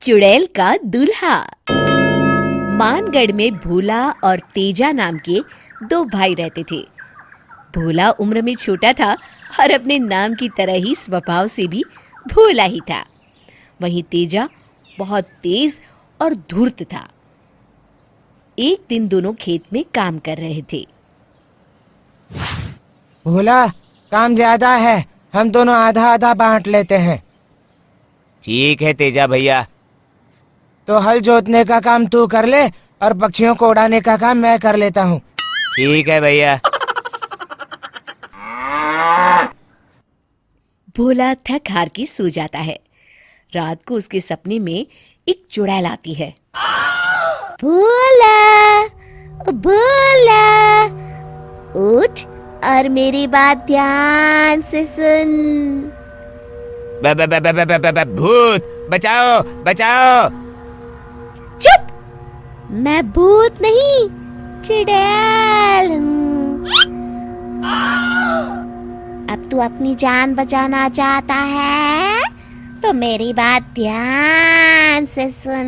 चुड़ैल का दूल्हा। मानगढ़ में भोला और तेजा नाम के दो भाई रहते थे। भोला उम्र में छोटा था और अपने नाम की तरह ही स्वभाव से भी भोला ही था। वहीं तेजा बहुत तेज और धूर्त था। एक दिन दोनों खेत में काम कर रहे थे। भोला, काम ज्यादा है, हम दोनों आधा आधा बांट लेते हैं। ठीक है तेजा भैया। तो हल जोतने का काम तू कर ले और पक्षियों को उड़ाने का काम मैं कर लेता हूँ। ठीक है भैया। भोला थक हार के सो जाता है। रात को उसके सपने में एक चुड़ैल आती है। भोला, भोला, उठ और मेरी बात ध्यान से सुन। भूत बचाओ बचाओ। चुप! मैं भूत नहीं, चुड़ैल हूँ। अब तू अपनी जान बचाना चाहता है तो मेरी बात ध्यान से सुन।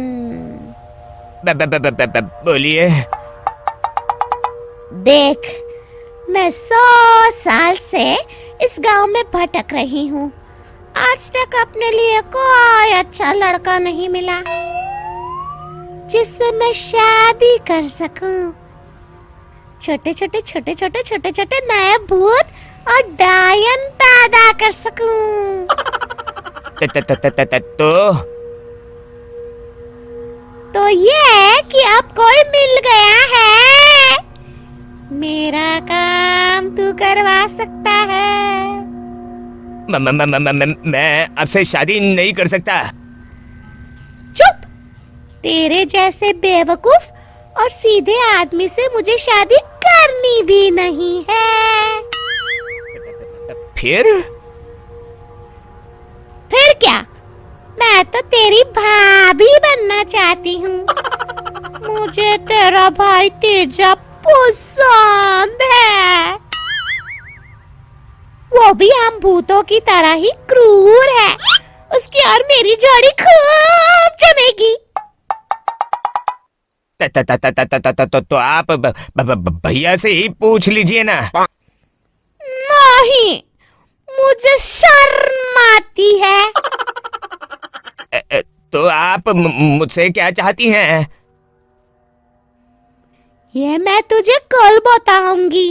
बोलिए। देख, मैं 100 साल से इस गांव में भटक रही हूँ। आज तक अपने लिए कोई अच्छा लड़का नहीं मिला जिससे मैं शादी कर सकूं। छोटे छोटे नए भूत और डायन पैदा कर सकूं। तो ये कि अब कोई मिल गया है, मेरा काम तू करवा सकता है। मैं आपसे शादी नहीं कर सकता। चुप! तेरे जैसे बेवकूफ और सीधे आदमी से मुझे शादी करनी भी नहीं है। फिर क्या? मैं तो तेरी भाभी बनना चाहती हूँ। मुझे तेरा भाई तेजा पसंद है। वो भी हम भूतों की तरह ही क्रूर है। उसकी और मेरी जोड़ी खूब जमेगी। तो आप भैया से ही पूछ लीजिए ना। नहीं, मुझे शर्म आती है। तो आप मुझसे क्या चाहती हैं? ये मैं तुझे कल बताऊंगी।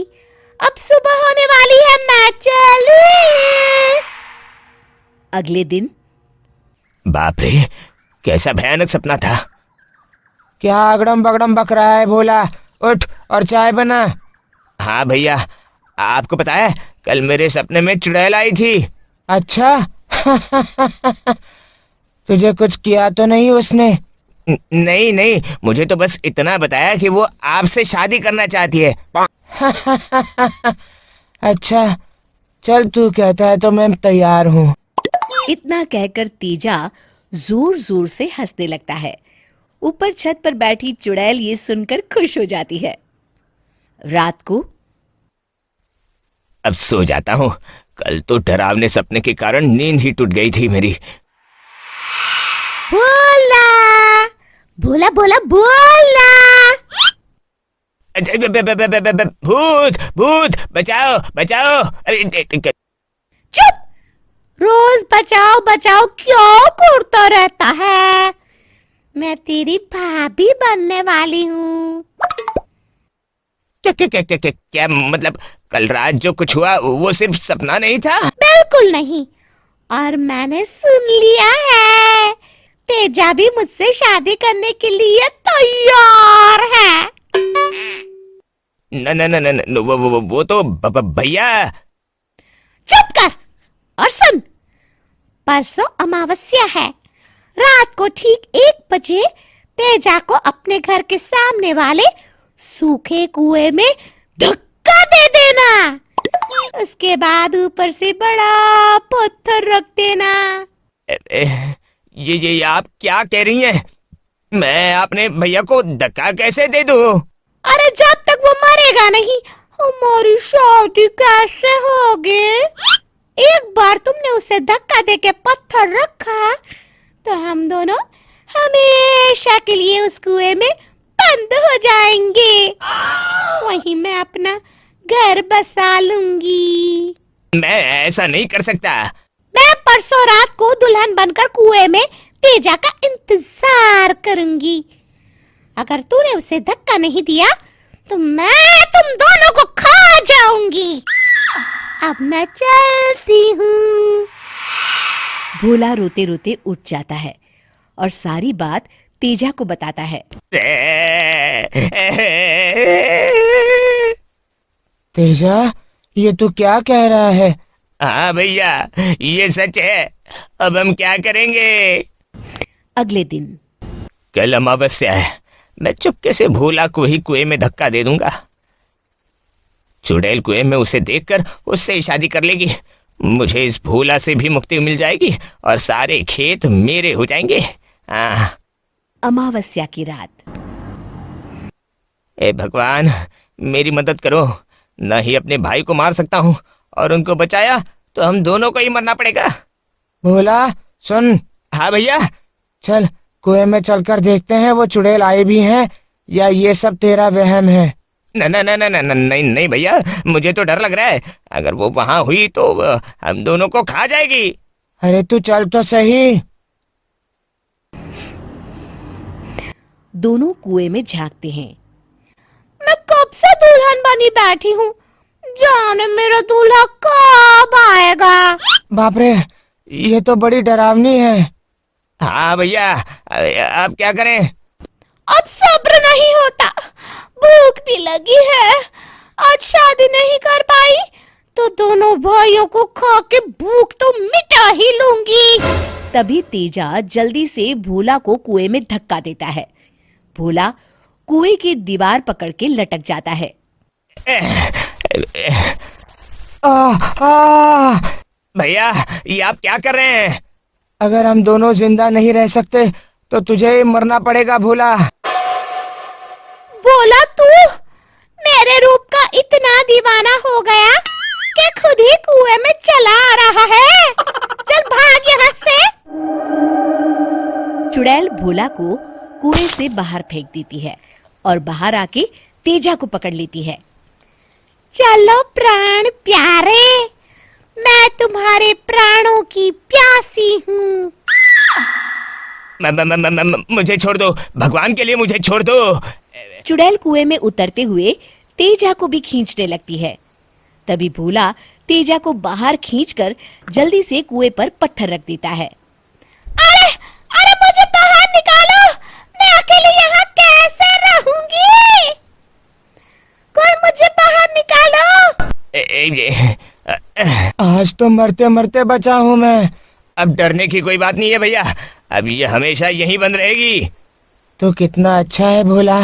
अब सुबह होने वाली है, मैं चलूं। अगले दिन। बाप रे, कैसा भयानक सपना था। क्या अगड़म बगड़म बक रहा है भोला? उठ और चाय बना। हाँ भैया, आपको पता है कल मेरे सपने में चुड़ैल आई थी। अच्छा। तुझे कुछ किया तो नहीं उसने? नहीं नहीं, मुझे तो बस इतना बताया कि वो आपसे शादी करना चाहती है। अच्छा, चल तू कहता है तो मैं तैयार हूँ। इतना कहकर तेजा जोर जोर से हंसने लगता है। ऊपर छत पर बैठी चुड़ैल ये सुनकर खुश हो जाती है। रात को। अब सो जाता हूँ। कल तो डरावने सपने के कारण नींद ही टूट गई थी मेरी। भोला, भोला, भोला, भोला। भूत भूत बचाओ बचाओ। चुप! रोज बचाओ बचाओ क्यों करता रहता है? मैं तेरी भाभी बनने वाली हूँ। क्या मतलब कल रात जो कुछ हुआ वो सिर्फ सपना नहीं था? बिल्कुल नहीं। और मैंने सुन लिया है, तेजा भी मुझसे शादी करने के लिए तैयार है। न न न न न, वो तो भैया। चुप कर और सुन। परसों अमावस्या है। रात को ठीक 1 बजे तेजा को अपने घर के सामने वाले सूखे कुएं में धक्का दे देना। उसके बाद ऊपर से बड़ा पत्थर रख देना। ये आप क्या कह रही हैं? मैं अपने भैया को धक्का कैसे दे दूं? अरे जब तक वो मरेगा नहीं, हमारी शादी कैसे होगी? एक बार तुमने उसे धक्का देके पत्थर रखा तो हम दोनों हमेशा के लिए उस कुएं में बंद हो जाएंगे। वहीं मैं अपना घर बसा लूंगी। मैं ऐसा नहीं कर सकता। मैं परसों रात को दुल्हन बनकर कुएं में तेजा का इंतजार करूंगी। अगर तूने उसे धक्का नहीं दिया तो मैं तुम दोनों को खा जाऊंगी। अब मैं चलती हूँ। भोला रोते रोते उठ जाता है और सारी बात तेजा को बताता है। तेजा, ये तू क्या कह रहा है? हाँ भैया, ये सच है। अब हम क्या करेंगे? अगले दिन कल अमावस्या है। मैं चुपके से भोला को ही कुएं में धक्का दे दूंगा। चुड़ैल कुएं में उसे देखकर उससे ही शादी कर लेगी। मुझे इस भोला से भी मुक्ति मिल जाएगी और सारे खेत मेरे हो जाएंगे। अमावस्या की रात। ए भगवान, मेरी मदद करो। न ही अपने भाई को मार सकता हूँ और उनको बचाया तो हम दोनों को ही मरना पड़ेगा। भोला सुन। हाँ भैया। चल कुएं में चलकर देखते हैं वो चुड़ैल आए भी हैं या ये सब तेरा वहम है। न न न न न नहीं नहीं भैया, मुझे तो डर लग रहा है। अगर वो वहां हुई तो हम दोनों को खा जाएगी। अरे तू चल तो सही। दोनों कुएं में झांकते हैं। मैं कब से दुल्हन बनी बैठी हूँ, जाने मेरा दूल्हा कब आएगा। बाप रे, ये तो बड़ी डरावनी है। हाँ भैया, अब क्या करें? अब सब्र नहीं होता, भूख भी लगी है। आज शादी नहीं कर पाई तो दोनों भाइयों को खा के भूख तो मिटा ही लूंगी। तभी तेजा जल्दी से भोला को कुएं में धक्का देता है। भोला कुएं की दीवार पकड़ के लटक जाता है। भैया, ये आप क्या कर रहे हैं? अगर हम दोनों जिंदा नहीं रह सकते तो तुझे ही मरना पड़ेगा भोला। भोला, तू मेरे रूप का इतना दीवाना हो गया कि खुद ही कुएं में चला आ रहा है। चल भाग यहाँ से। चुड़ैल भोला को कुएं से बाहर फेंक देती है और बाहर आके तेजा को पकड़ लेती है। चलो प्राण प्यारे, मैं तुम्हारे प्राणों की प्यासी हूँ। मुझे छोड़ दो, भगवान के लिए मुझे छोड़ दो। चुड़ैल कुएं में उतरते हुए तेजा को भी खींचने लगती है। तभी भोला तेजा को बाहर खींचकर जल्दी से कुएं पर पत्थर रख देता है। अरे अरे, मुझे बाहर निकालो, मैं अकेले यहाँ कैसे रहूंगी? कोई मुझे बाहर निकालो। आज तो मरते मरते बचा हूँ मैं। अब डरने की कोई बात नहीं है भैया, अब ये हमेशा यहीं बंद रहेगी। तो कितना अच्छा है भोला,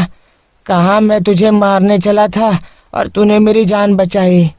कहाँ मैं तुझे मारने चला था और तूने मेरी जान बचाई।